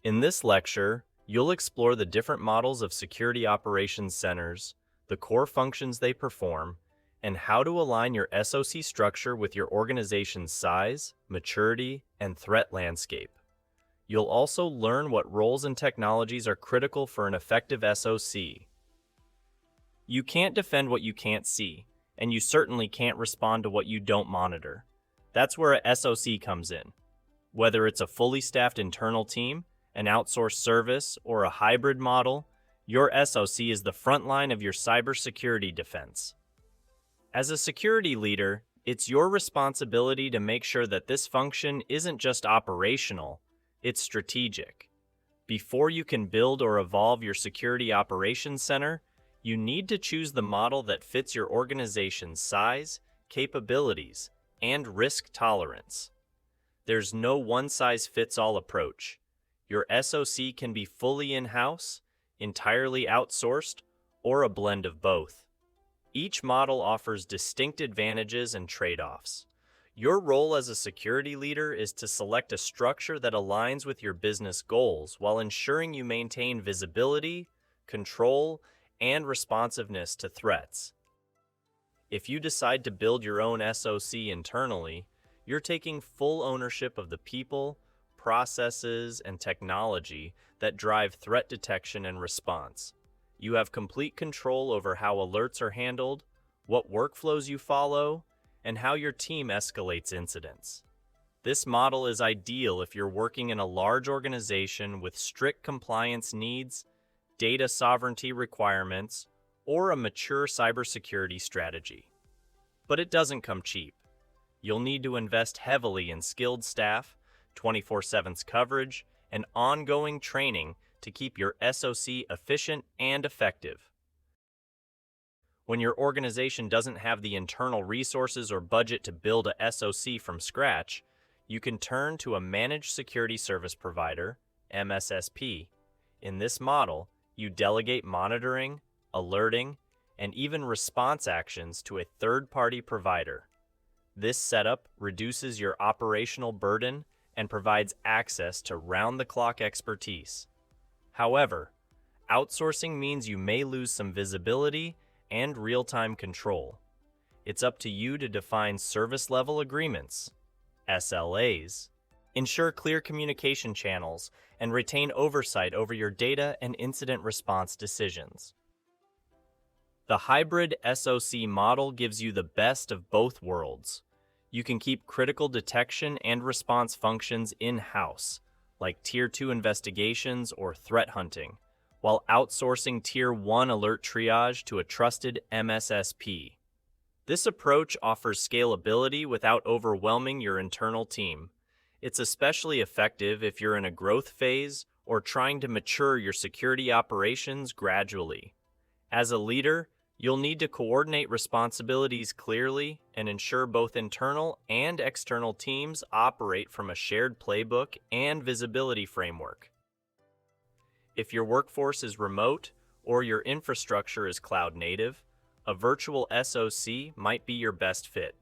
In this lecture, you'll explore the different models of security operations centers, the core functions they perform, and how to align your SOC structure with your organization's size, maturity, and threat landscape. You'll also learn what roles and technologies are critical for an effective SOC. You can't defend what you can't see, and you certainly can't respond to what you don't monitor. That's where a SOC comes in. Whether it's a fully staffed internal team, an outsourced service, or a hybrid model, your SOC is the front line of your cybersecurity defense. As a security leader, it's your responsibility to make sure that this function isn't just operational, it's strategic. Before you can build or evolve your security operations center, you need to choose the model that fits your organization's size, capabilities, and risk tolerance. There's no one-size-fits-all approach. Your SOC can be fully in-house, entirely outsourced, or a blend of both. Each model offers distinct advantages and trade-offs. Your role as a security leader is to select a structure that aligns with your business goals while ensuring you maintain visibility, control, and responsiveness to threats. If you decide to build your own SOC internally, you're taking full ownership of the people, processes, and technology that drive threat detection and response. You have complete control over how alerts are handled, what workflows you follow, and how your team escalates incidents. This model is ideal if you're working in a large organization with strict compliance needs, data sovereignty requirements, or a mature cybersecurity strategy. But it doesn't come cheap. You'll need to invest heavily in skilled staff, 24/7 coverage, and ongoing training to keep your SOC efficient and effective. When your organization doesn't have the internal resources or budget to build a SOC from scratch, you can turn to a managed security service provider, MSSP. In this model, you delegate monitoring, alerting, and even response actions to a third-party provider. This setup reduces your operational burden and provides access to round-the-clock expertise. However, outsourcing means you may lose some visibility and real-time control. It's up to you to define service-level agreements, SLAs, ensure clear communication channels, and retain oversight over your data and incident response decisions. The hybrid SOC model gives you the best of both worlds. You can keep critical detection and response functions in-house, like Tier 2 investigations or threat hunting, while outsourcing Tier 1 alert triage to a trusted MSSP. This approach offers scalability without overwhelming your internal team. It's especially effective if you're in a growth phase or trying to mature your security operations gradually. As a leader, you'll need to coordinate responsibilities clearly and ensure both internal and external teams operate from a shared playbook and visibility framework. If your workforce is remote or your infrastructure is cloud native, a virtual SOC might be your best fit.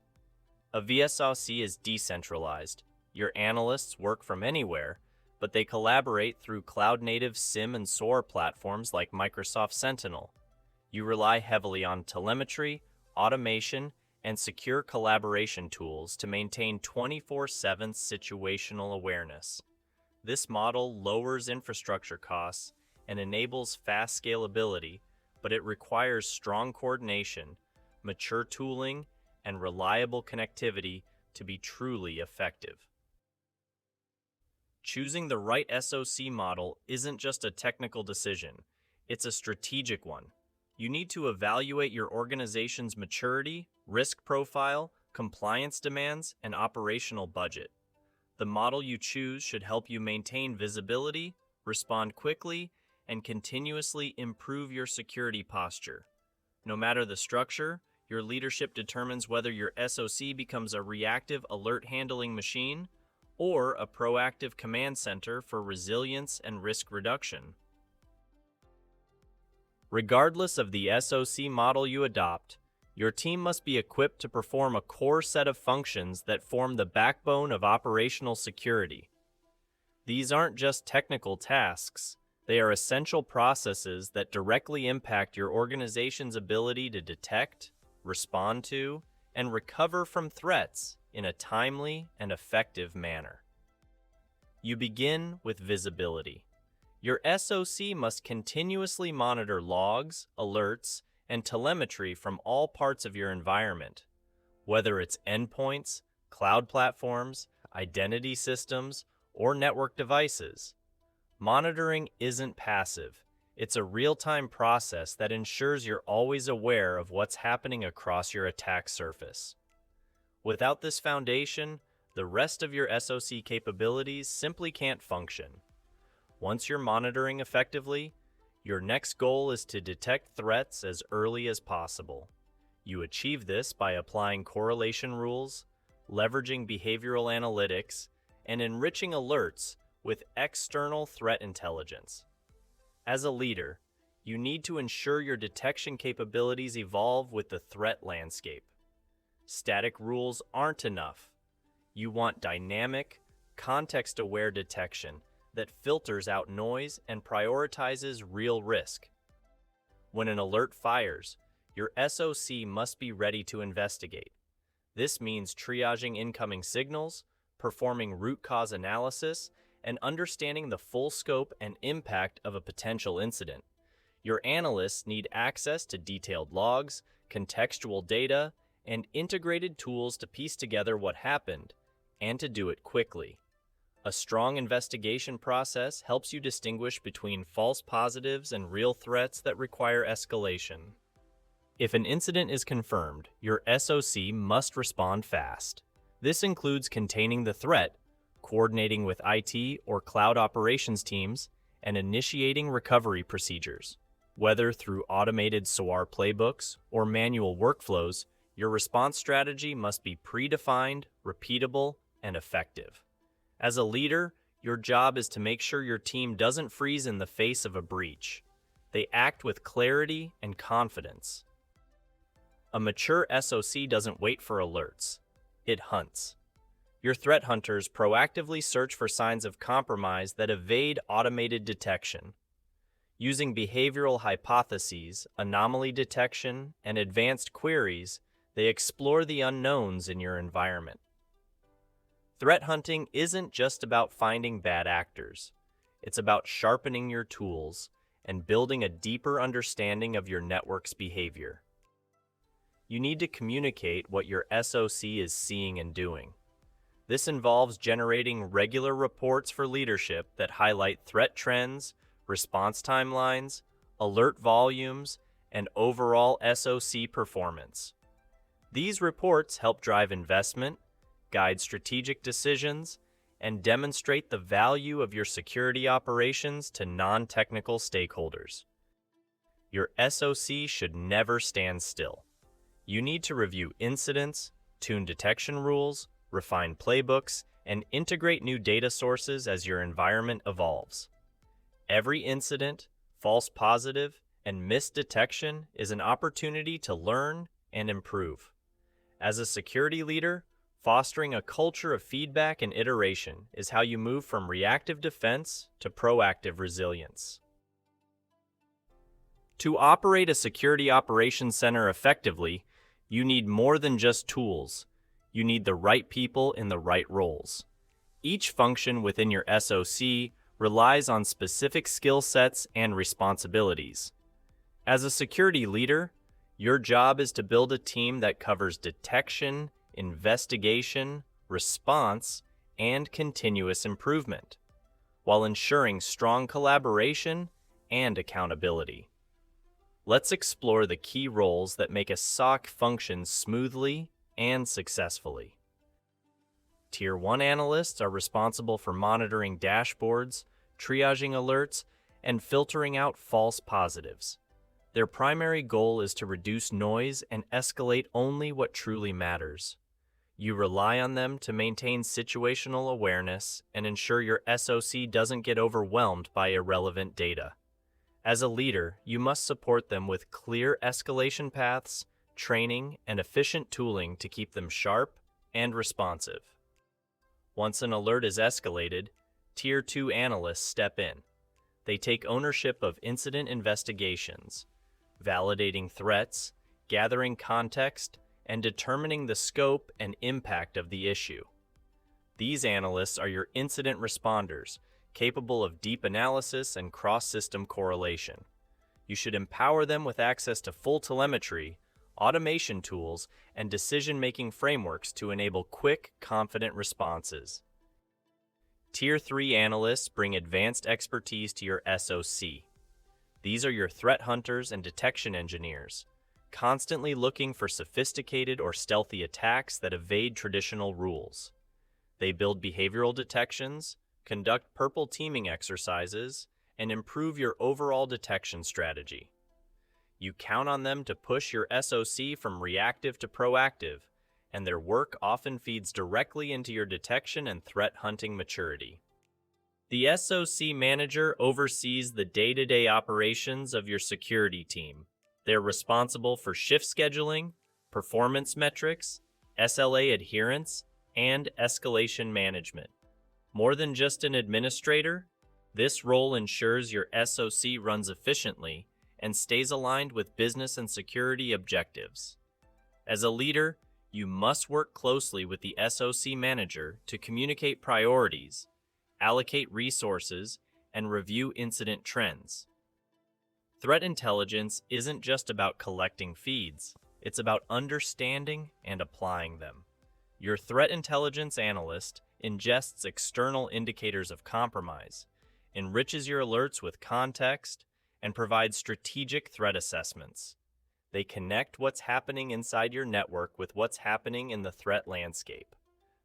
A VSOC is decentralized. Your analysts work from anywhere, but they collaborate through cloud-native SIEM and SOAR platforms like Microsoft Sentinel. You rely heavily on telemetry, automation, and secure collaboration tools to maintain 24/7 situational awareness. This model lowers infrastructure costs and enables fast scalability, but it requires strong coordination, mature tooling, and reliable connectivity to be truly effective. Choosing the right SOC model isn't just a technical decision, it's a strategic one. You need to evaluate your organization's maturity, risk profile, compliance demands, and operational budget. The model you choose should help you maintain visibility, respond quickly, and continuously improve your security posture. No matter the structure, your leadership determines whether your SOC becomes a reactive alert handling machine or a proactive command center for resilience and risk reduction. Regardless of the SOC model you adopt, your team must be equipped to perform a core set of functions that form the backbone of operational security. These aren't just technical tasks, they are essential processes that directly impact your organization's ability to detect, respond to, and recover from threats in a timely and effective manner. You begin with visibility. Your SOC must continuously monitor logs, alerts, and telemetry from all parts of your environment, whether it's endpoints, cloud platforms, identity systems, or network devices. Monitoring isn't passive. It's a real-time process that ensures you're always aware of what's happening across your attack surface. Without this foundation, the rest of your SOC capabilities simply can't function. Once you're monitoring effectively, your next goal is to detect threats as early as possible. You achieve this by applying correlation rules, leveraging behavioral analytics, and enriching alerts with external threat intelligence. As a leader, you need to ensure your detection capabilities evolve with the threat landscape. Static rules aren't enough. You want dynamic, context-aware detection that filters out noise and prioritizes real risk. When an alert fires, your SOC must be ready to investigate. This means triaging incoming signals, performing root cause analysis, and understanding the full scope and impact of a potential incident. Your analysts need access to detailed logs, contextual data, and integrated tools to piece together what happened, and to do it quickly. A strong investigation process helps you distinguish between false positives and real threats that require escalation. If an incident is confirmed, your SOC must respond fast. This includes containing the threat, coordinating with IT or cloud operations teams, and initiating recovery procedures. Whether through automated SOAR playbooks or manual workflows, your response strategy must be predefined, repeatable, and effective. As a leader, your job is to make sure your team doesn't freeze in the face of a breach. They act with clarity and confidence. A mature SOC doesn't wait for alerts. It hunts. Your threat hunters proactively search for signs of compromise that evade automated detection. Using behavioral hypotheses, anomaly detection, and advanced queries, they explore the unknowns in your environment. Threat hunting isn't just about finding bad actors. It's about sharpening your tools and building a deeper understanding of your network's behavior. You need to communicate what your SOC is seeing and doing. This involves generating regular reports for leadership that highlight threat trends, response timelines, alert volumes, and overall SOC performance. These reports help drive investment, guide strategic decisions, and demonstrate the value of your security operations to non-technical stakeholders. Your SOC should never stand still. You need to review incidents, tune detection rules, refine playbooks, and integrate new data sources as your environment evolves. Every incident, false positive, and missed detection is an opportunity to learn and improve. As a security leader, fostering a culture of feedback and iteration is how you move from reactive defense to proactive resilience. To operate a security operations center effectively, you need more than just tools. You need the right people in the right roles. Each function within your SOC relies on specific skill sets and responsibilities. As a security leader, your job is to build a team that covers detection, investigation, response, and continuous improvement, while ensuring strong collaboration and accountability. Let's explore the key roles that make a SOC function smoothly and successfully. Tier 1 analysts are responsible for monitoring dashboards, triaging alerts, and filtering out false positives. Their primary goal is to reduce noise and escalate only what truly matters. You rely on them to maintain situational awareness and ensure your SOC doesn't get overwhelmed by irrelevant data. As a leader, you must support them with clear escalation paths, training, and efficient tooling to keep them sharp and responsive. Once an alert is escalated, Tier 2 analysts step in. They take ownership of incident investigations, validating threats, gathering context, and determining the scope and impact of the issue. These analysts are your incident responders, capable of deep analysis and cross-system correlation. You should empower them with access to full telemetry, automation tools, and decision-making frameworks to enable quick, confident responses. Tier 3 analysts bring advanced expertise to your SOC. These are your threat hunters and detection engineers, constantly looking for sophisticated or stealthy attacks that evade traditional rules. They build behavioral detections, conduct purple teaming exercises, and improve your overall detection strategy. You count on them to push your SOC from reactive to proactive, and their work often feeds directly into your detection and threat hunting maturity. The SOC manager oversees the day-to-day operations of your security team. They're responsible for shift scheduling, performance metrics, SLA adherence, and escalation management. More than just an administrator, this role ensures your SOC runs efficiently and stays aligned with business and security objectives. As a leader, you must work closely with the SOC manager to communicate priorities, allocate resources, and review incident trends. Threat intelligence isn't just about collecting feeds, it's about understanding and applying them. Your threat intelligence analyst ingests external indicators of compromise, enriches your alerts with context, and provides strategic threat assessments. They connect what's happening inside your network with what's happening in the threat landscape.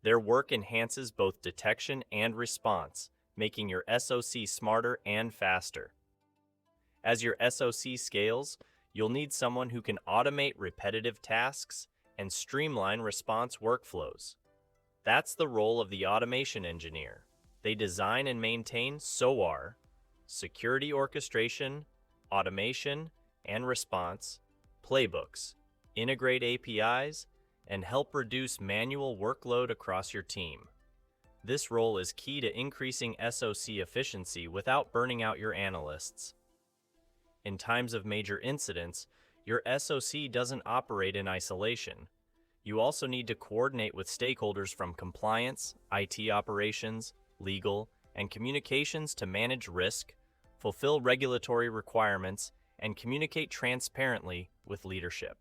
Their work enhances both detection and response, making your SOC smarter and faster. As your SOC scales, you'll need someone who can automate repetitive tasks and streamline response workflows. That's the role of the automation engineer. They design and maintain SOAR, security orchestration, automation, and response, playbooks, integrate APIs, and help reduce manual workload across your team. This role is key to increasing SOC efficiency without burning out your analysts. In times of major incidents, your SOC doesn't operate in isolation. You also need to coordinate with stakeholders from compliance, IT operations, legal, and communications to manage risk, fulfill regulatory requirements, and communicate transparently with leadership.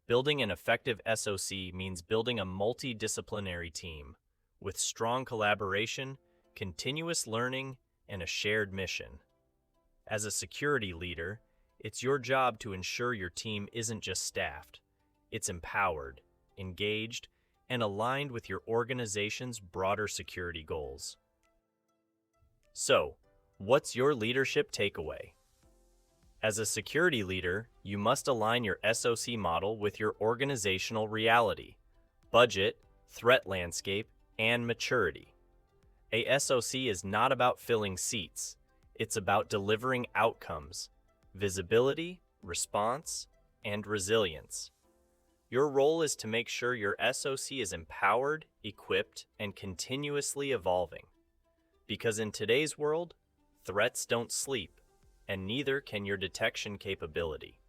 Building an effective SOC means building a multidisciplinary team with strong collaboration, continuous learning, and a shared mission. As a security leader, it's your job to ensure your team isn't just staffed, it's empowered, engaged, and aligned with your organization's broader security goals. So, what's your leadership takeaway? As a security leader, you must align your SOC model with your organizational reality, budget, threat landscape, and maturity. A SOC is not about filling seats. It's about delivering outcomes, visibility, response, and resilience. Your role is to make sure your SOC is empowered, equipped, and continuously evolving. Because in today's world, threats don't sleep, and neither can your detection capability.